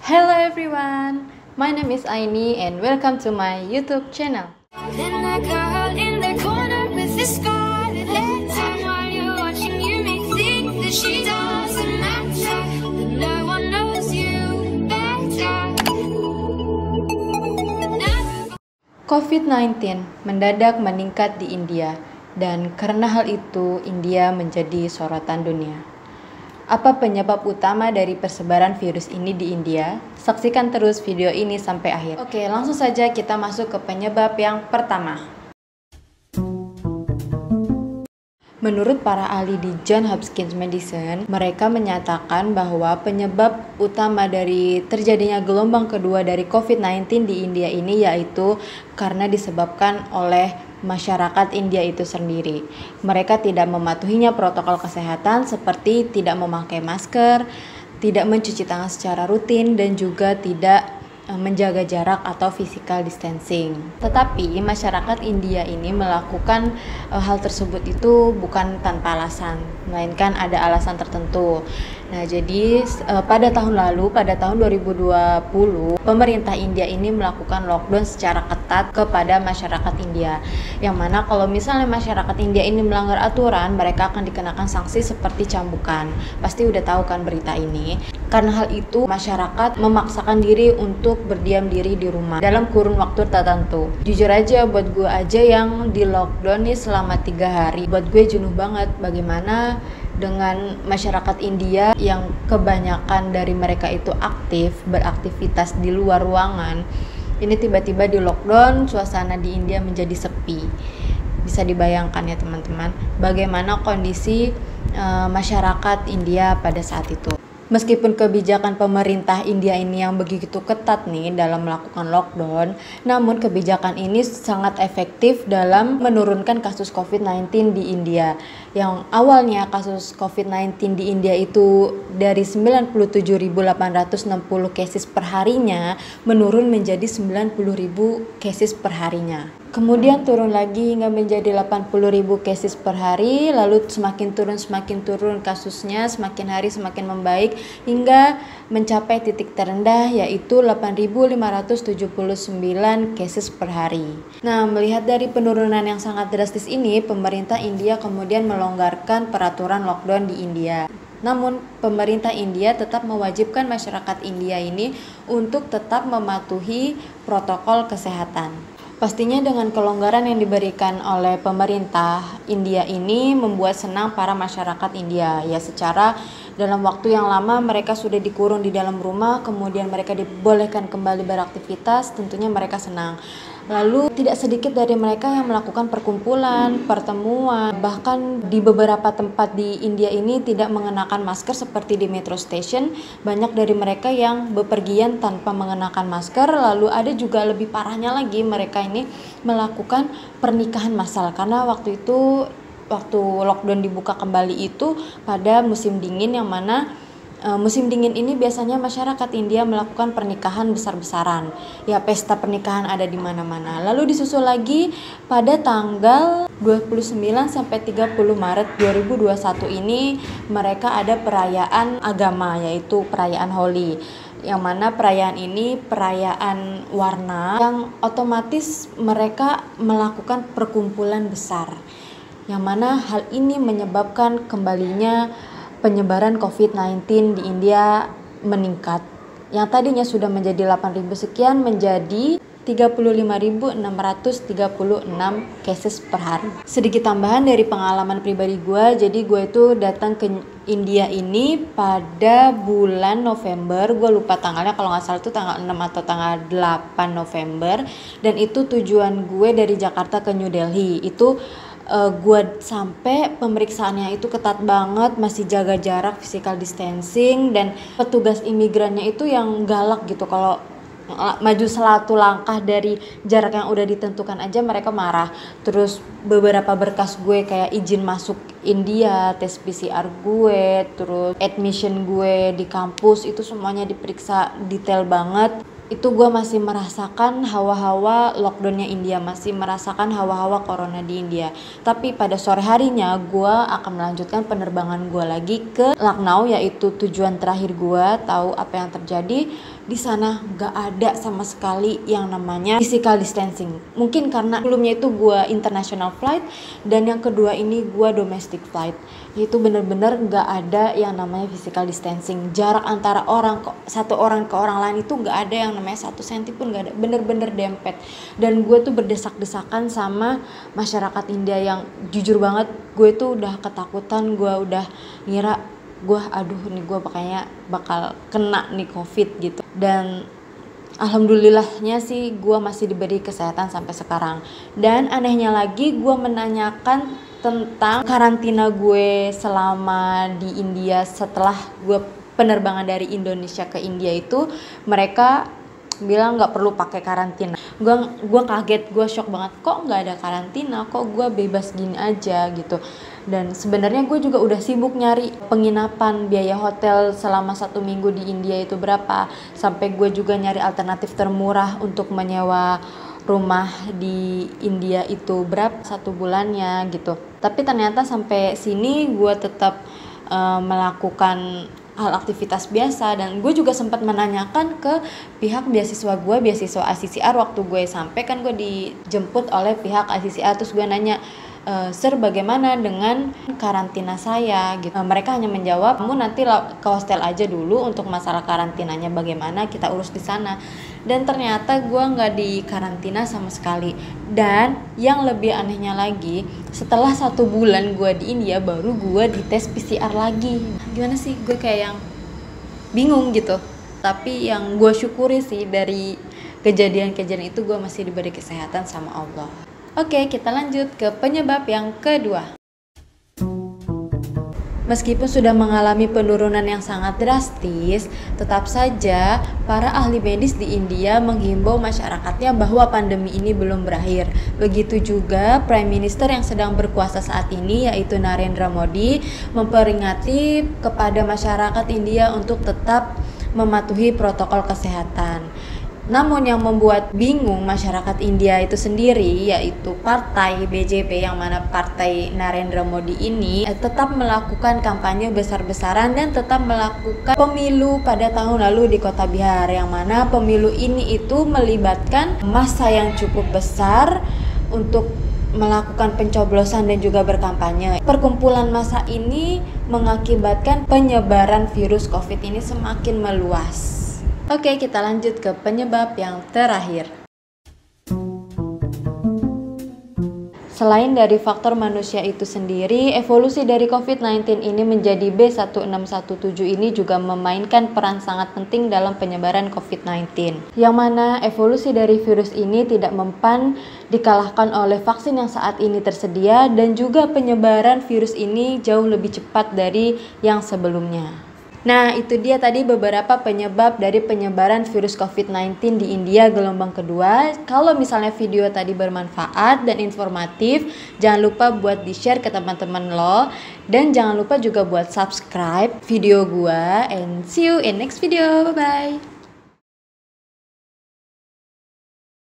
Hello everyone, my name is Aini and welcome to my YouTube channel. COVID-19 mendadak meningkat di India dan karena hal itu India menjadi sorotan dunia. Apa penyebab utama dari persebaran virus ini di India? Saksikan terus video ini sampai akhir. Oke, langsung saja kita masuk ke penyebab yang pertama. Menurut para ahli di Johns Hopkins Medicine, mereka menyatakan bahwa penyebab utama dari terjadinya gelombang kedua dari COVID-19 di India ini yaitu karena disebabkan oleh masyarakat India itu sendiri. Mereka tidak mematuhinya protokol kesehatan seperti tidak memakai masker, tidak mencuci tangan secara rutin, dan juga tidak menjaga jarak atau physical distancing. Tetapi masyarakat India ini melakukan hal tersebut itu bukan tanpa alasan, melainkan ada alasan tertentu. Nah, jadi pada tahun lalu, pada tahun 2020, pemerintah India ini melakukan lockdown secara ketat kepada masyarakat India. Yang mana kalau misalnya masyarakat India ini melanggar aturan, mereka akan dikenakan sanksi seperti cambukan. Pasti udah tahu kan berita ini. Karena hal itu, masyarakat memaksakan diri untuk berdiam diri di rumah dalam kurun waktu tertentu. Jujur aja, buat gue aja yang di lockdown nih selama 3 hari, buat gue jenuh banget. Bagaimana dengan masyarakat India yang kebanyakan dari mereka itu aktif, beraktivitas di luar ruangan. Ini tiba-tiba di lockdown, suasana di India menjadi sepi. Bisa dibayangkan ya teman-teman, bagaimana kondisi masyarakat India pada saat itu. Meskipun kebijakan pemerintah India ini yang begitu ketat nih dalam melakukan lockdown, namun kebijakan ini sangat efektif dalam menurunkan kasus COVID-19 di India. Yang awalnya kasus COVID-19 di India itu dari 97.860 cases per harinya menurun menjadi 90.000 cases per harinya. Kemudian turun lagi hingga menjadi 80.000 cases per hari, lalu semakin turun kasusnya, semakin hari semakin membaik hingga mencapai titik terendah yaitu 8.579 cases per hari. Nah, melihat dari penurunan yang sangat drastis ini, pemerintah India kemudian melonggarkan peraturan lockdown di India. Namun, pemerintah India tetap mewajibkan masyarakat India ini untuk tetap mematuhi protokol kesehatan. Pastinya dengan kelonggaran yang diberikan oleh pemerintah India ini membuat senang para masyarakat India. Ya, secara dalam waktu yang lama mereka sudah dikurung di dalam rumah, kemudian mereka dibolehkan kembali beraktivitas, tentunya mereka senang. Lalu tidak sedikit dari mereka yang melakukan perkumpulan, pertemuan, bahkan di beberapa tempat di India ini tidak mengenakan masker seperti di metro station. Banyak dari mereka yang bepergian tanpa mengenakan masker. Lalu ada juga lebih parahnya lagi, mereka ini melakukan pernikahan massal karena waktu lockdown dibuka kembali itu pada musim dingin, yang mana musim dingin ini biasanya masyarakat India melakukan pernikahan besar-besaran. Ya, pesta pernikahan ada di mana-mana. Lalu disusul lagi pada tanggal 29 sampai 30 Maret 2021 ini mereka ada perayaan agama, yaitu perayaan Holi. Yang mana perayaan ini perayaan warna yang otomatis mereka melakukan perkumpulan besar. Yang mana hal ini menyebabkan kembalinya penyebaran COVID-19 di India meningkat. Yang tadinya sudah menjadi 8.000 sekian menjadi 35.636 cases per hari. Sedikit tambahan dari pengalaman pribadi gue, jadi gue itu datang ke India ini pada bulan November, gue lupa tanggalnya, kalau nggak salah itu tanggal 6 atau tanggal 8 November, dan itu tujuan gue dari Jakarta ke New Delhi. Itu gue sampai pemeriksaannya itu ketat banget, masih jaga jarak, physical distancing, dan petugas imigrannya itu yang galak gitu. Kalau maju satu langkah dari jarak yang udah ditentukan aja mereka marah. Terus beberapa berkas gue kayak izin masuk India, tes PCR gue, terus admission gue di kampus itu semuanya diperiksa detail banget. itu gue masih merasakan hawa-hawa lockdownnya India, masih merasakan hawa-hawa corona di India. Tapi pada sore harinya gue akan melanjutkan penerbangan gue lagi ke Lucknow, yaitu tujuan terakhir gue. Tahu apa yang terjadi di sana? Gak ada sama sekali yang namanya physical distancing. Mungkin karena sebelumnya itu gue international flight, dan yang kedua ini gue domestic flight. Itu bener-bener gak ada yang namanya physical distancing. Jarak antara satu orang ke orang lain itu gak ada yang namanya 1 senti pun gak ada, bener-bener dempet. Dan gue tuh berdesak-desakan sama masyarakat India yang jujur banget gue tuh udah ketakutan, gue udah ngira nih gue bakal kena nih COVID gitu. Dan alhamdulillahnya sih gue masih diberi kesehatan sampai sekarang. Dan anehnya lagi, gue menanyakan tentang karantina gue selama di India setelah gue penerbangan dari Indonesia ke India itu, mereka bilang nggak perlu pakai karantina. Gue kaget, gue shock banget, kok nggak ada karantina, kok gue bebas gini aja gitu. Dan sebenarnya gue juga udah sibuk nyari penginapan, biaya hotel selama 1 minggu di India itu berapa, sampai gue juga nyari alternatif termurah untuk menyewa rumah di India itu berapa 1 bulannya gitu. Tapi ternyata sampai sini gue tetap melakukan hal aktivitas biasa. Dan gue juga sempat menanyakan ke pihak beasiswa gue, beasiswa ICCR. Waktu gue sampai kan gue dijemput oleh pihak ICCR, terus gue nanya, Sir, bagaimana dengan karantina saya gitu. Mereka hanya menjawab, kamu nanti ke hostel aja dulu, untuk masalah karantinanya bagaimana kita urus di sana. Dan ternyata gue nggak di karantina sama sekali. Dan yang lebih anehnya lagi, setelah 1 bulan gue di India, baru gue dites PCR lagi. Gimana sih, gue kayak yang bingung gitu. Tapi yang gue syukuri sih dari kejadian-kejadian itu, gue masih diberi kesehatan sama Allah. Oke, kita lanjut ke penyebab yang kedua. Meskipun sudah mengalami penurunan yang sangat drastis, tetap saja para ahli medis di India menghimbau masyarakatnya bahwa pandemi ini belum berakhir. Begitu juga Prime Minister yang sedang berkuasa saat ini, yaitu Narendra Modi, memperingati kepada masyarakat India untuk tetap mematuhi protokol kesehatan. Namun yang membuat bingung masyarakat India itu sendiri, yaitu partai BJP, yang mana partai Narendra Modi ini tetap melakukan kampanye besar-besaran dan tetap melakukan pemilu pada tahun lalu di kota Bihar, yang mana pemilu ini itu melibatkan massa yang cukup besar untuk melakukan pencoblosan dan juga berkampanye. Perkumpulan massa ini mengakibatkan penyebaran virus COVID ini semakin meluas. Oke, kita lanjut ke penyebab yang terakhir. Selain dari faktor manusia itu sendiri, evolusi dari COVID-19 ini menjadi B1617 ini juga memainkan peran sangat penting dalam penyebaran COVID-19. Yang mana evolusi dari virus ini tidak mempan dikalahkan oleh vaksin yang saat ini tersedia, dan juga penyebaran virus ini jauh lebih cepat dari yang sebelumnya. Nah, itu dia tadi beberapa penyebab dari penyebaran virus COVID-19 di India gelombang kedua. Kalau misalnya video tadi bermanfaat dan informatif, jangan lupa buat di-share ke teman-teman lo. Dan jangan lupa juga buat subscribe video gua. And see you in next video. Bye-bye.